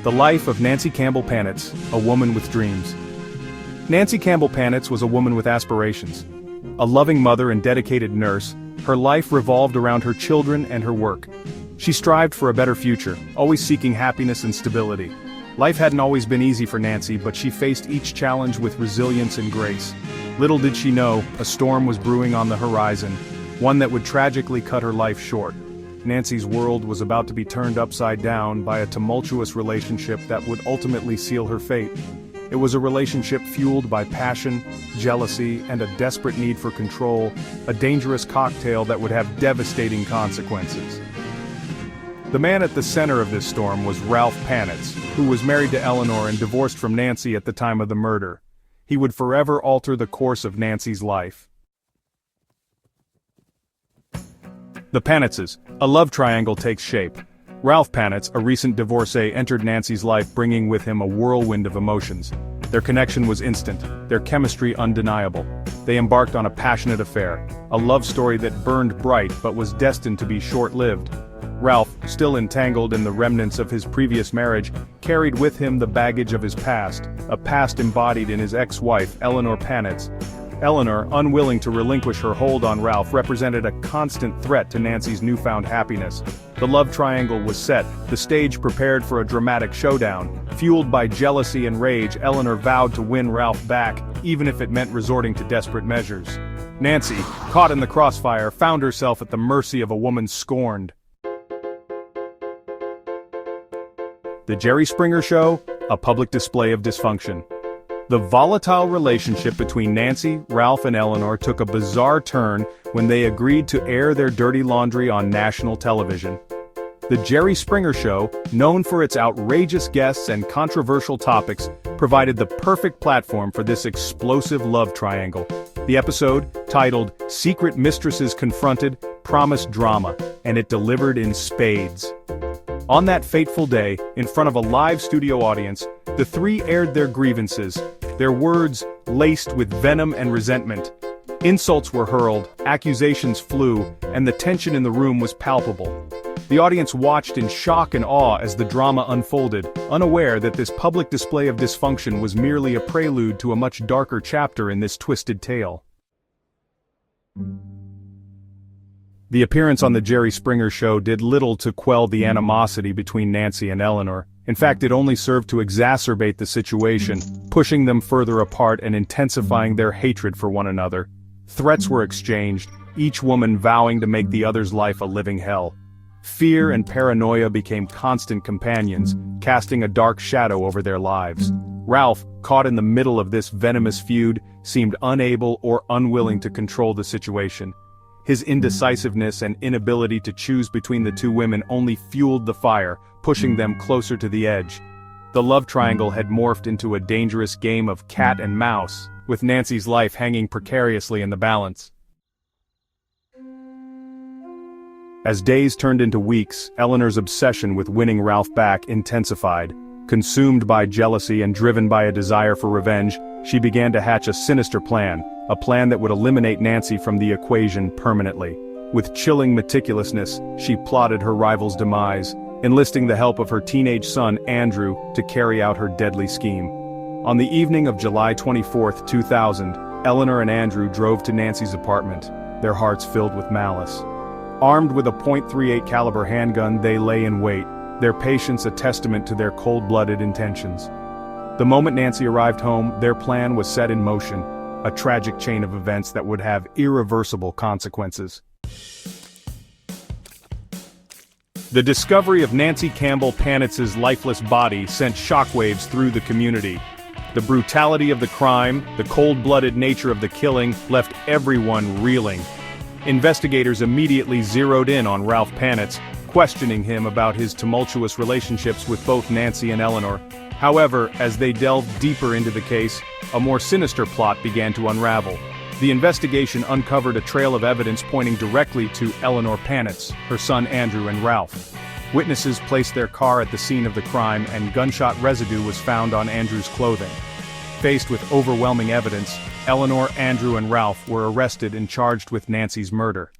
The life of Nancy Campbell-Panitz, a woman with dreams. Nancy Campbell-Panitz was a woman with aspirations. A loving mother and dedicated nurse, her life revolved around her children and her work. She strived for a better future, always seeking happiness and stability. Life hadn't always been easy for Nancy, but she faced each challenge with resilience and grace. Little did she know, a storm was brewing on the horizon, one that would tragically cut her life short. Nancy's world was about to be turned upside down by a tumultuous relationship that would ultimately seal her fate. It was a relationship fueled by passion, jealousy, and a desperate need for control, a dangerous cocktail that would have devastating consequences. The man at the center of this storm was Ralph Panitz, who was married to Eleanor and divorced from Nancy at the time of the murder. He would forever alter the course of Nancy's life. The Panitzes, a love triangle takes shape. Ralph Panitz, a recent divorcee, entered Nancy's life bringing with him a whirlwind of emotions. Their connection was instant, their chemistry undeniable. They embarked on a passionate affair, a love story that burned bright but was destined to be short-lived. Ralph, still entangled in the remnants of his previous marriage, carried with him the baggage of his past, a past embodied in his ex-wife, Eleanor Panitz. Eleanor, unwilling to relinquish her hold on Ralph, represented a constant threat to Nancy's newfound happiness. The love triangle was set, the stage prepared for a dramatic showdown. Fueled by jealousy and rage, Eleanor vowed to win Ralph back, even if it meant resorting to desperate measures. Nancy, caught in the crossfire, found herself at the mercy of a woman scorned. The Jerry Springer Show, a public display of dysfunction. The volatile relationship between Nancy, Ralph, and Eleanor took a bizarre turn when they agreed to air their dirty laundry on national television. The Jerry Springer Show, known for its outrageous guests and controversial topics, provided the perfect platform for this explosive love triangle. The episode, titled "Secret Mistresses Confronted," promised drama, and it delivered in spades. On that fateful day, in front of a live studio audience, the three aired their grievances, their words laced with venom and resentment. Insults were hurled, accusations flew, and the tension in the room was palpable. The audience watched in shock and awe as the drama unfolded, unaware that this public display of dysfunction was merely a prelude to a much darker chapter in this twisted tale. The appearance on the Jerry Springer Show did little to quell the animosity between Nancy and Eleanor. In fact, it only served to exacerbate the situation, pushing them further apart and intensifying their hatred for one another. Threats were exchanged, each woman vowing to make the other's life a living hell. Fear and paranoia became constant companions, casting a dark shadow over their lives. Ralph, caught in the middle of this venomous feud, seemed unable or unwilling to control the situation. His indecisiveness and inability to choose between the two women only fueled the fire, pushing them closer to the edge. The love triangle had morphed into a dangerous game of cat and mouse, with Nancy's life hanging precariously in the balance. As days turned into weeks, Eleanor's obsession with winning Ralph back intensified. Consumed by jealousy and driven by a desire for revenge, she began to hatch a sinister plan, a plan that would eliminate Nancy from the equation permanently. With chilling meticulousness, she plotted her rival's demise, enlisting the help of her teenage son, Andrew, to carry out her deadly scheme. On the evening of July 24, 2000, Eleanor and Andrew drove to Nancy's apartment, their hearts filled with malice. Armed with a .38 caliber handgun, they lay in wait, their patience a testament to their cold-blooded intentions. The moment Nancy arrived home, their plan was set in motion, a tragic chain of events that would have irreversible consequences. The discovery of Nancy Campbell-Panitz's lifeless body sent shockwaves through the community. The brutality of the crime, the cold-blooded nature of the killing, left everyone reeling. Investigators immediately zeroed in on Ralph Panitz, questioning him about his tumultuous relationships with both Nancy and Eleanor. However, as they delved deeper into the case, a more sinister plot began to unravel. The investigation uncovered a trail of evidence pointing directly to Eleanor Panitz, her son Andrew, and Ralph. Witnesses placed their car at the scene of the crime, and gunshot residue was found on Andrew's clothing. Faced with overwhelming evidence, Eleanor, Andrew, and Ralph were arrested and charged with Nancy's murder.